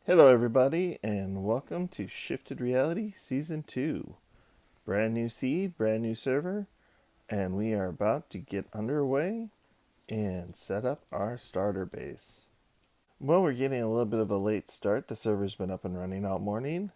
Hello, everybody, and welcome to Shifted Reality Season 2. Brand new seed, brand new server, and we are about to get underway and set up our starter base. Well, we're getting a little bit of a late start. The server's been up and running all morning,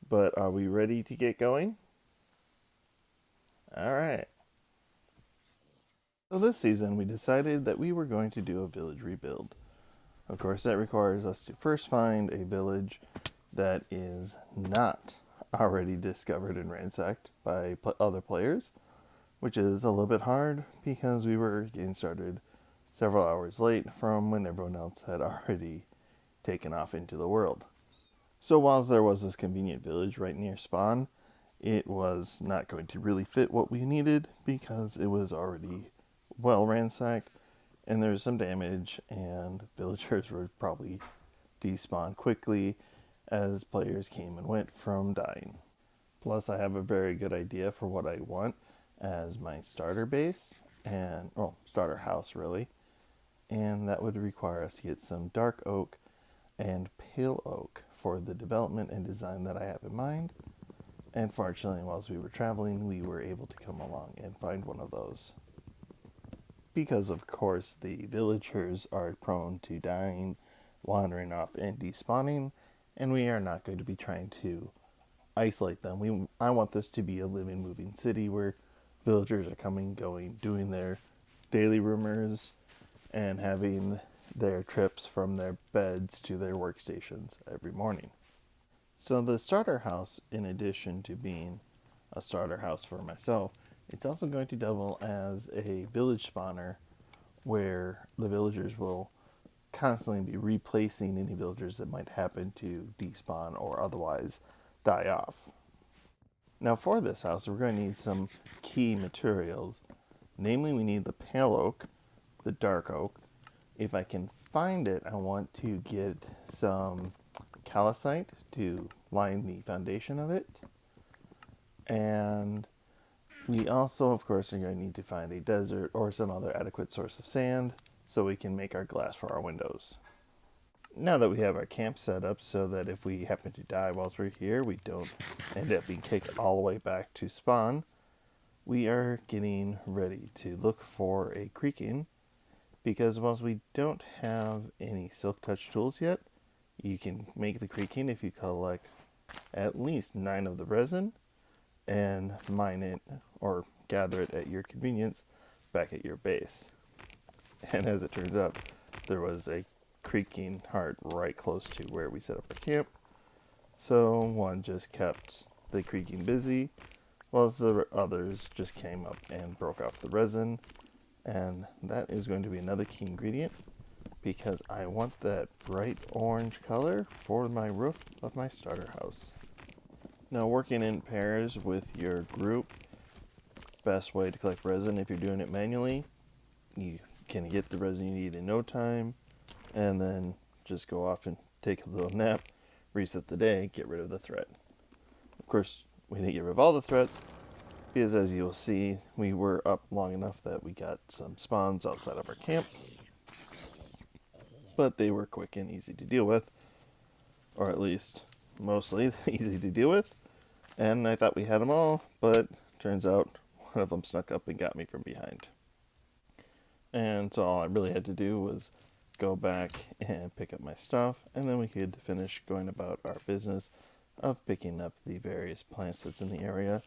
but are we ready to get going? Alright. So this season, we decided that we were going to do a village rebuild. Of course, that requires us to first find a village that is not already discovered and ransacked by other players, which is a little bit hard because we were getting started several hours late from when everyone else had already taken off into the world. So whilst there was this convenient village right near spawn, it was not going to really fit what we needed because it was already well ransacked and there was some damage and villagers were probably despawned quickly as players came and went from dying. Plus, I have a very good idea for what I want as my starter base, and, well, starter house really, and that would require us to get some dark oak and pale oak for the development and design that I have in mind. And fortunately, whilst we were traveling, we were able to come along and find one of those. Because, of course, the villagers are prone to dying, wandering off, and despawning, and we are not going to be trying to isolate them. I want this to be a living, moving city where villagers are coming, going, doing their daily rumors, and having their trips from their beds to their workstations every morning. So the starter house, in addition to being a starter house for myself, it's also going to double as a village spawner where the villagers will constantly be replacing any villagers that might happen to despawn or otherwise die off. Now for this house, we're going to need some key materials. Namely, we need the pale oak, the dark oak. If I can find it, I want to get some calcite to line the foundation of it. And we also, of course, are going to need to find a desert or some other adequate source of sand so we can make our glass for our windows. Now that we have our camp set up so that if we happen to die whilst we're here, we don't end up being kicked all the way back to spawn, we are getting ready to look for a creaking, because whilst we don't have any silk touch tools yet, you can make the creaking if you collect at least 9 of the resin and mine it or gather it at your convenience back at your base. And as it turns out, there was a creaking heart right close to where we set up our camp. So one just kept the creaking busy, whilst the others just came up and broke off the resin. And that is going to be another key ingredient because I want that bright orange color for my roof of my starter house. Now, working in pairs with your group, best way to collect resin if you're doing it manually, you can get the resin you need in no time, and then just go off and take a little nap, reset the day, get rid of the threat. Of course, we didn't get rid of all the threats, because as you will see, we were up long enough that we got some spawns outside of our camp, but they were quick and easy to deal with, or at least mostly easy to deal with. And I thought we had them all, but turns out one of them snuck up and got me from behind. And so all I really had to do was go back and pick up my stuff, and then we could finish going about our business of picking up the various plants that's in the area.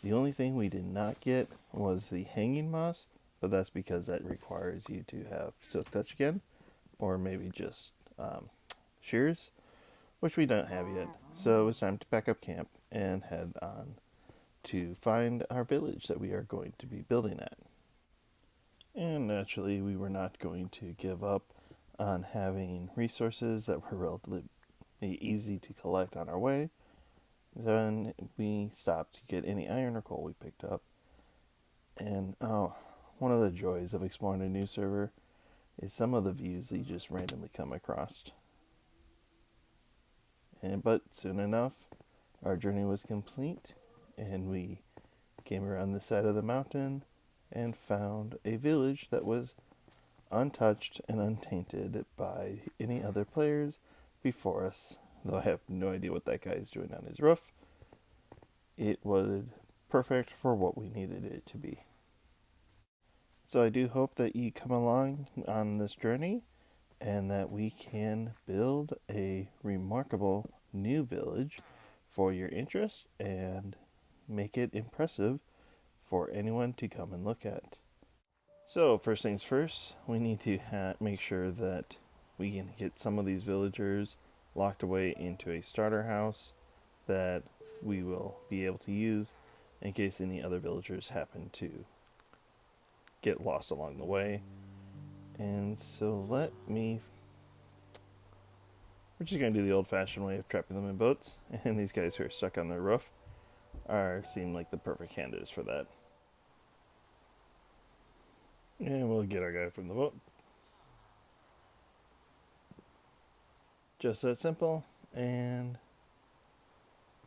The only thing we did not get was the hanging moss, but that's because that requires you to have silk touch again, or maybe just shears, which we don't have yet. So it was time to pack up camp and head on to find our village that we are going to be building at. And naturally, we were not going to give up on having resources that were relatively easy to collect on our way. Then we stopped to get any iron or coal we picked up. And one of the joys of exploring a new server is some of the views that you just randomly come across. But soon enough, our journey was complete, and we came around the side of the mountain and found a village that was untouched and untainted by any other players before us though I have no idea what that guy is doing on his roof. It was perfect for what we needed it to be. So I do hope that you come along on this journey and that we can build a remarkable new village for your interest and make it impressive for anyone to come and look at. So first things first, we need to make sure that we can get some of these villagers locked away into a starter house that we will be able to use in case any other villagers happen to get lost along the way. And so we're just going to do the old-fashioned way of trapping them in boats, and these guys who are stuck on their roof seem like the perfect candidates for that. And we'll get our guy from the boat. Just that simple, and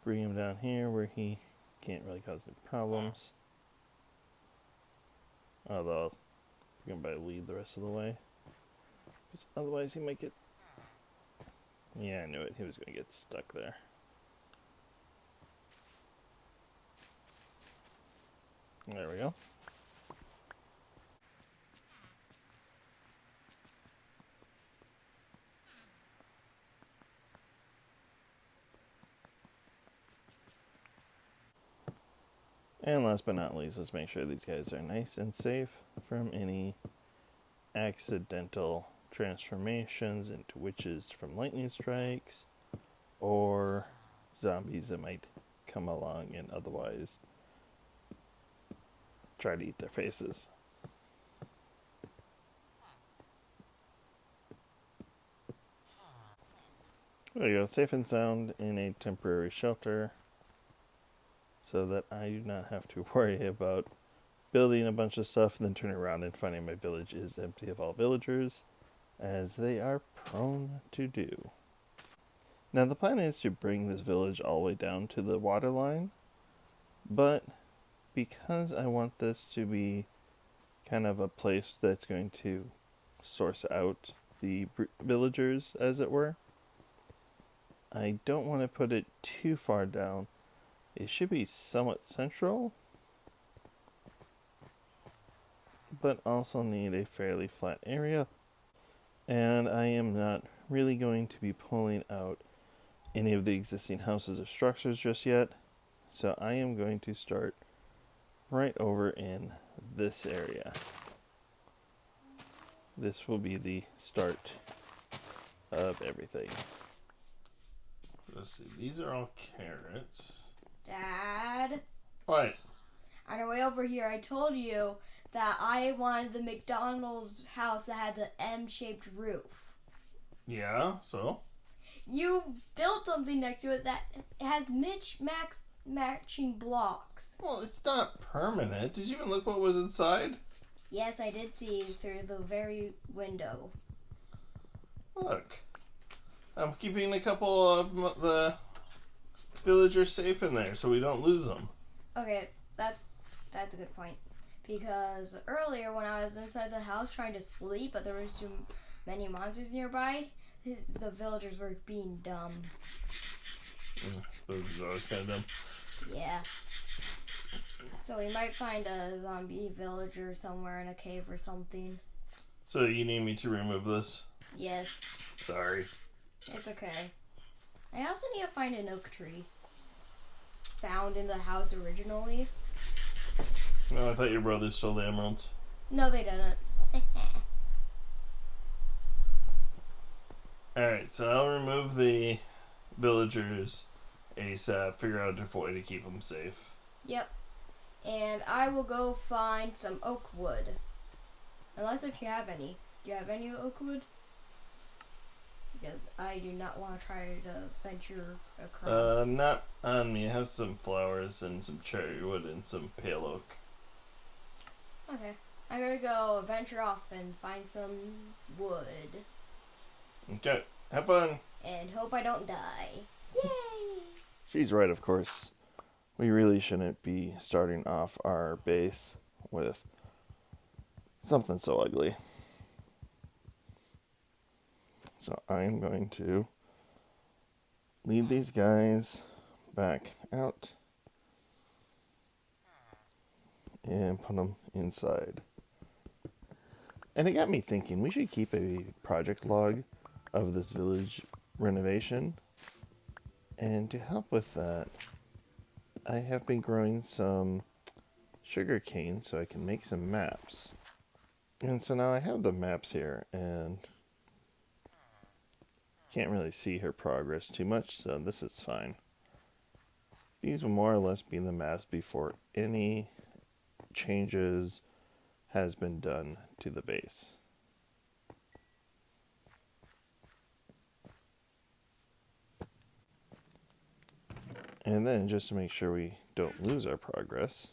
bring him down here where he can't really cause any problems. Although, we're going to lead the rest of the way. Otherwise, he might get... Yeah, I knew it. He was going to get stuck there. There we go. And last but not least, let's make sure these guys are nice and safe from any accidental transformations into witches from lightning strikes or zombies that might come along and otherwise try to eat their faces. There you go, safe and sound in a temporary shelter so that I do not have to worry about building a bunch of stuff and then turning around and finding my village is empty of all villagers, as they are prone to do. Now the plan is to bring this village all the way down to the water line, but because I want this to be kind of a place that's going to source out the villagers, as it were, I don't want to put it too far down. It should be somewhat central, but also need a fairly flat area. And I am not really going to be pulling out any of the existing houses or structures just yet. So I am going to start right over in this area. This will be the start of everything. Let's see, these are all carrots. Dad? What? On our way over here, I told you that I wanted the McDonald's house that had the M-shaped roof. Yeah, so? You built something next to it that has matching blocks. Well, it's not permanent. Did you even look what was inside? Yes, I did see through the very window. Look. I'm keeping a couple of the villagers safe in there so we don't lose them. Okay, that's a good point. Because earlier when I was inside the house trying to sleep, but there were too many monsters nearby, the villagers were being dumb. Those are always kind of dumb. Yeah. So we might find a zombie villager somewhere in a cave or something. So you need me to remove this? Yes. Sorry. It's okay. I also need to find an oak tree. Found in the house originally. No, I thought your brother stole the emeralds. No, they didn't. Alright, so I'll remove the villagers ASAP, figure out a different way to keep them safe. Yep. And I will go find some oak wood. Unless if you have any. Do you have any oak wood? Because I do not want to try to venture across. Not on me. I have some flowers and some cherry wood and some pale oak. Okay. I'm gonna go venture off and find some wood. Okay. Have fun. And hope I don't die. Yay! She's right, of course. We really shouldn't be starting off our base with something so ugly. So I'm going to lead these guys back out and put them inside. And it got me thinking, we should keep a project log of this village renovation. And to help with that, I have been growing some sugar cane so I can make some maps. And so now I have the maps here, and can't really see her progress too much, so this is fine. These will more or less be the maps before any changes has been done to the base. And then, just to make sure we don't lose our progress,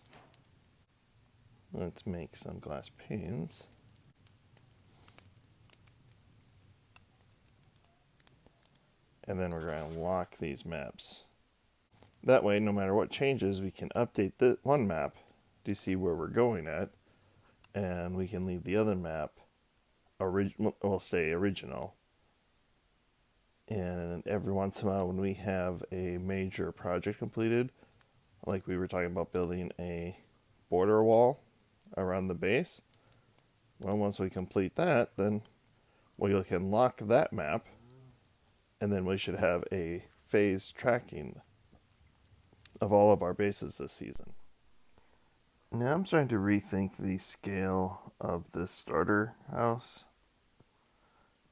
let's make some glass panes. And then we're going to lock these maps. That way, no matter what changes, we can update the one map to see where we're going at, and we can leave the other map will stay original. And every once in a while, when we have a major project completed, like we were talking about building a border wall around the base, well, once we complete that, then we can lock that map, and then we should have a phased tracking of all of our bases this season. Now I'm starting to rethink the scale of this starter house,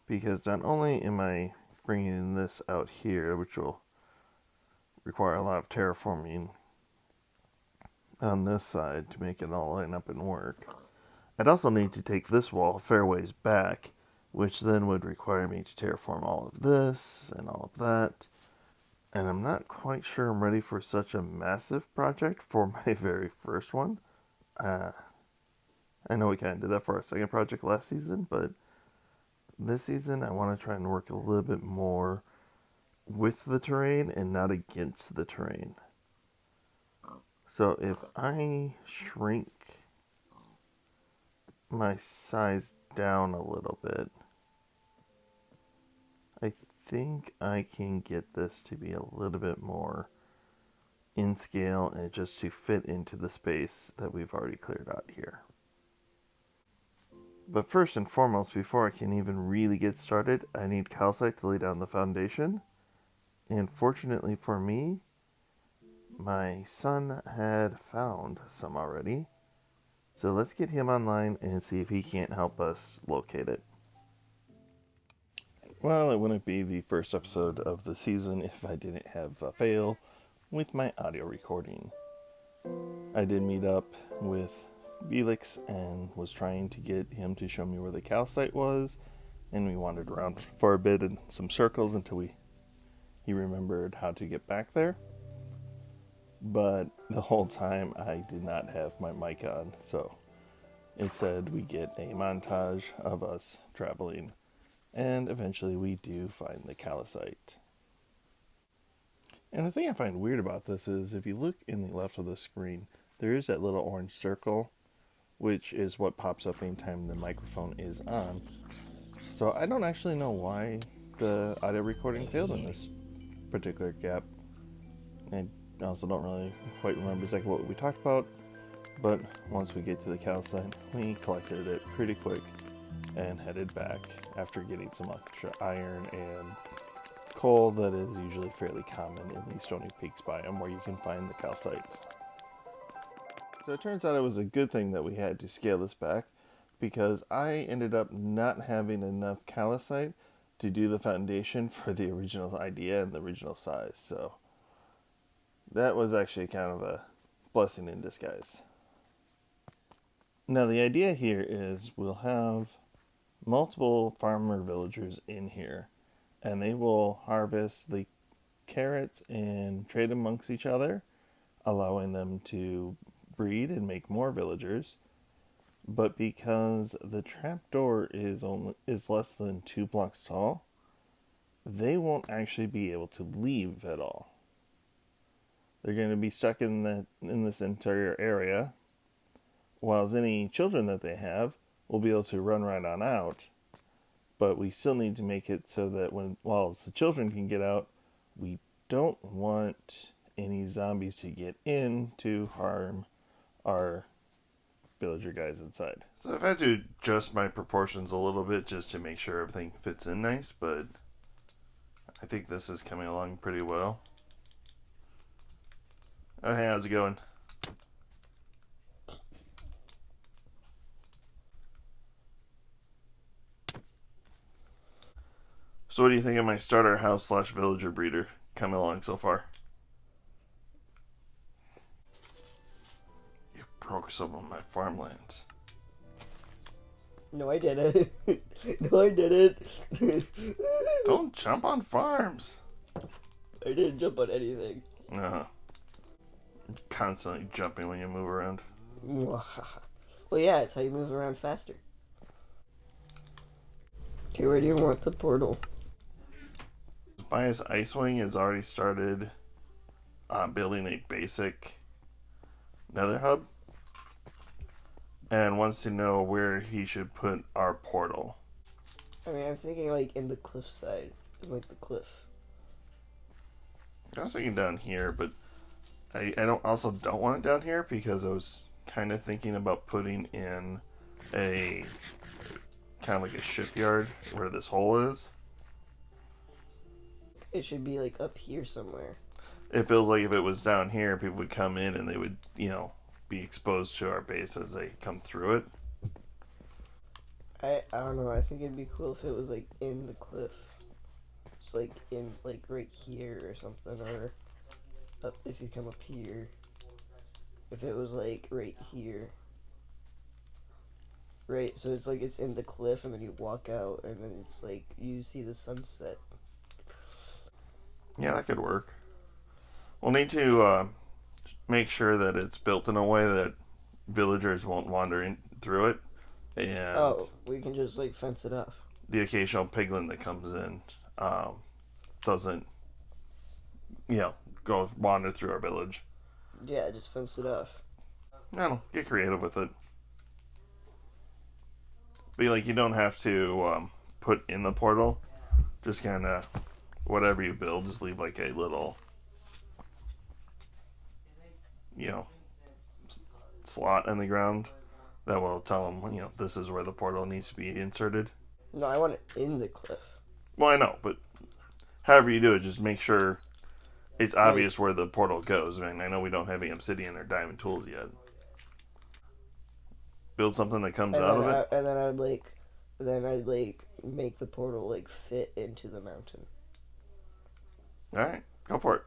because not only am I bringing this out here, which will require a lot of terraforming on this side to make it all line up and work, I'd also need to take this wall a fair ways back, which then would require me to terraform all of this and all of that. And I'm not quite sure I'm ready for such a massive project for my very first one. I know we kind of did that for our second project last season, but this season I want to try and work a little bit more with the terrain and not against the terrain. So if I shrink my size down a little bit, I think I can get this to be a little bit more in scale and just to fit into the space that we've already cleared out here. But first and foremost, before I can even really get started, I need calcite to lay down the foundation. And fortunately for me, my son had found some already. So let's get him online and see if he can't help us locate it. Well, it wouldn't be the first episode of the season if I didn't have a fail with my audio recording. I did meet up with Felix and was trying to get him to show me where the calcite was, and we wandered around for a bit in some circles until he remembered how to get back there. But the whole time I did not have my mic on, so instead we get a montage of us traveling, and eventually we do find the calcite. And the thing I find weird about this is if you look in the left of the screen, there is that little orange circle, which is what pops up anytime the microphone is on. So I don't actually know why the audio recording failed in this particular gap. I also don't really quite remember exactly what we talked about, but once we get to the calcite, we collected it pretty quick and headed back after getting some extra iron and coal that is usually fairly common in the Stony Peaks biome where you can find the calcite. So it turns out it was a good thing that we had to scale this back, because I ended up not having enough calcite to do the foundation for the original idea and the original size. So that was actually kind of a blessing in disguise. Now the idea here is we'll have multiple farmer villagers in here, and they will harvest the carrots and trade amongst each other, allowing them to breed and make more villagers. But because the trapdoor is less than 2 blocks tall, they won't actually be able to leave at all. They're going to be stuck in this interior area, whilst any children that they have will be able to run right on out. But we still need to make it so that whilst the children can get out, we don't want any zombies to get in to harm our villager guys inside. So I've had to adjust my proportions a little bit just to make sure everything fits in nice, but I think this is coming along pretty well. Oh, hey, how's it going? So what do you think of my starter house / villager breeder coming along so far? You broke some of my farmland. No, I didn't. No, I didn't. Don't jump on farms. I didn't jump on anything. Uh-huh. Constantly jumping when you move around. Well, yeah, it's how you move around faster. Okay, where do you want the portal? Bias Icewing has already started building a basic nether hub and wants to know where he should put our portal. I mean, I'm thinking like in the cliff side, like the cliff. I was thinking down here, but I don't want it down here because I was kind of thinking about putting in a kind of like a shipyard where this hole is. It should be like up here somewhere. It feels like if it was down here, people would come in and they would, be exposed to our base as they come through it. I don't know. I think it'd be cool if it was like in the cliff. Just like in like right here or something, or up if you come up here. If it was like right here. Right, so it's like it's in the cliff and then you walk out and then it's like you see the sunset. Yeah, that could work. We'll need to make sure that it's built in a way that villagers won't wander in through it. And we can just like fence it off. The occasional piglin that comes in doesn't, go wander through our village. Yeah, just fence it off. I don't know, get creative with it. But you don't have to put in the portal. Just kind of whatever you build, just leave like a little, slot in the ground that will tell them, this is where the portal needs to be inserted. No, I want it in the cliff. Well, I know, but however you do it, just make sure it's obvious where the portal goes. I mean, I know we don't have any obsidian or diamond tools yet. Build something that comes out of it. And then I'd make the portal like fit into the mountain. Alright, go for it.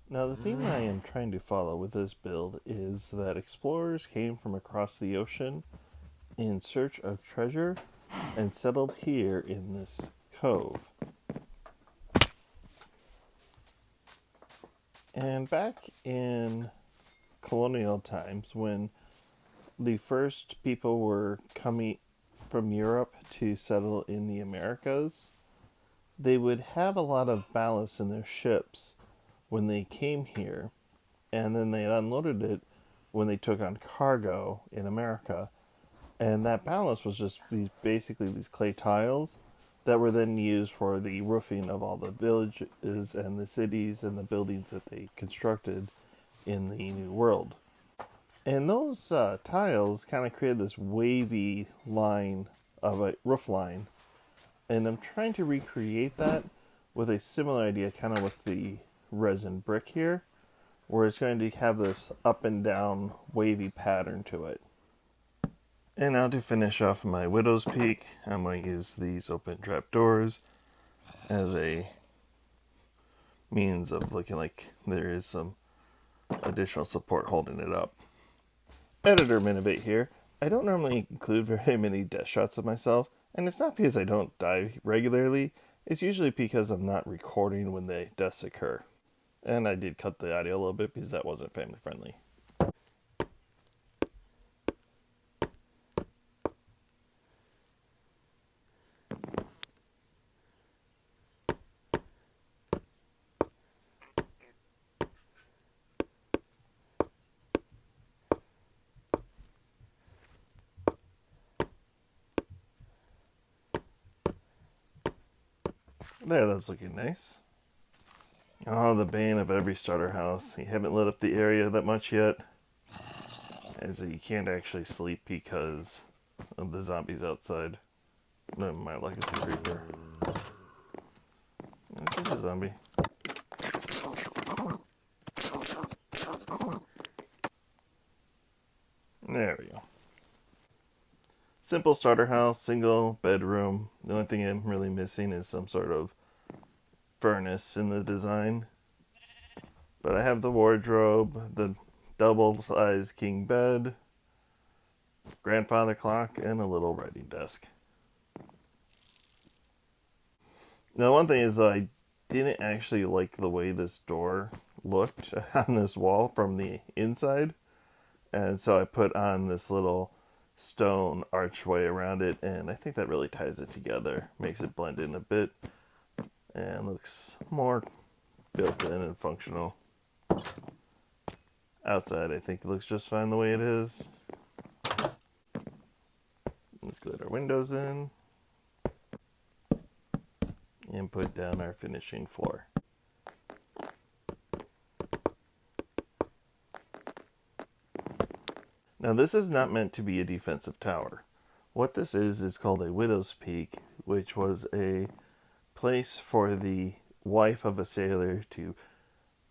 Now, the theme I am trying to follow with this build is that explorers came from across the ocean in search of treasure and settled here in this cove. And back in colonial times, when the first people were coming from Europe to settle in the Americas, they would have a lot of ballast in their ships when they came here, and then they unloaded it when they took on cargo in America. And that ballast was just these clay tiles that were then used for the roofing of all the villages and the cities and the buildings that they constructed in the New World. And those tiles kind of created this wavy line of a roof line. And I'm trying to recreate that with a similar idea, kind of with the resin brick here, where it's going to have this up and down wavy pattern to it. And now to finish off my Widow's Peak, I'm going to use these open trapdoors as a means of looking like there is some additional support holding it up. Editor Minibate here. I don't normally include very many death shots of myself, and it's not because I don't die regularly, it's usually because I'm not recording when the deaths occur. And I did cut the audio a little bit because that wasn't family friendly. There, that's looking nice. Oh, the bane of every starter house. You haven't lit up the area that much yet. As you can't actually sleep because of the zombies outside. No, my luck is a creeper. It's just a zombie. There we go. Simple starter house, single bedroom. The only thing I'm really missing is some sort of furnace in the design. But I have the wardrobe, the double-sized king bed, grandfather clock, and a little writing desk. Now, one thing is I didn't actually like the way this door looked on this wall from the inside. And so I put on this little stone archway around it, and I think that really ties it together, makes it blend in a bit, and looks more built in and functional. Outside, I think it looks just fine the way it is. Let's let our windows in and put down our finishing floor. Now, this is not meant to be a defensive tower. What this is called a widow's peak, which was a place for the wife of a sailor to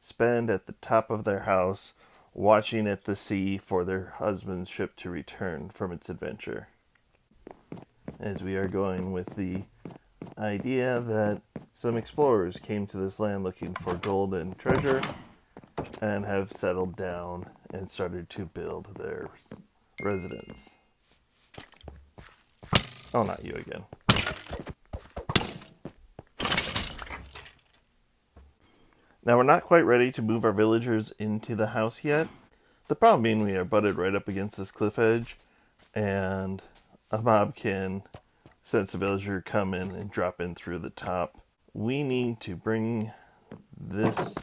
spend at the top of their house, watching at the sea for their husband's ship to return from its adventure. As we are going with the idea that some explorers came to this land looking for gold and treasure and have settled down and started to build their residence. Oh, not you again. Now, we're not quite ready to move our villagers into the house yet. The problem being we are butted right up against this cliff edge, and a mob can sense a villager come in and drop in through the top. We need to bring this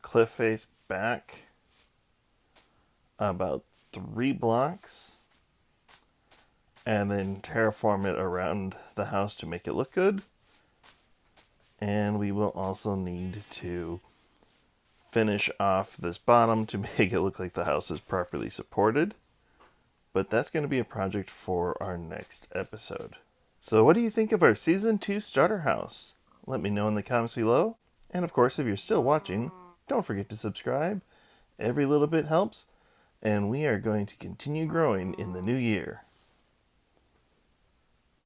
cliff face back about 3 blocks and then terraform it around the house to make it look good. And we will also need to finish off this bottom to make it look like the house is properly supported. But that's going to be a project for our next episode. So what do you think of our Season 2 starter house? Let me know in the comments below. And of course, if you're still watching, don't forget to subscribe. Every little bit helps. And we are going to continue growing in the new year.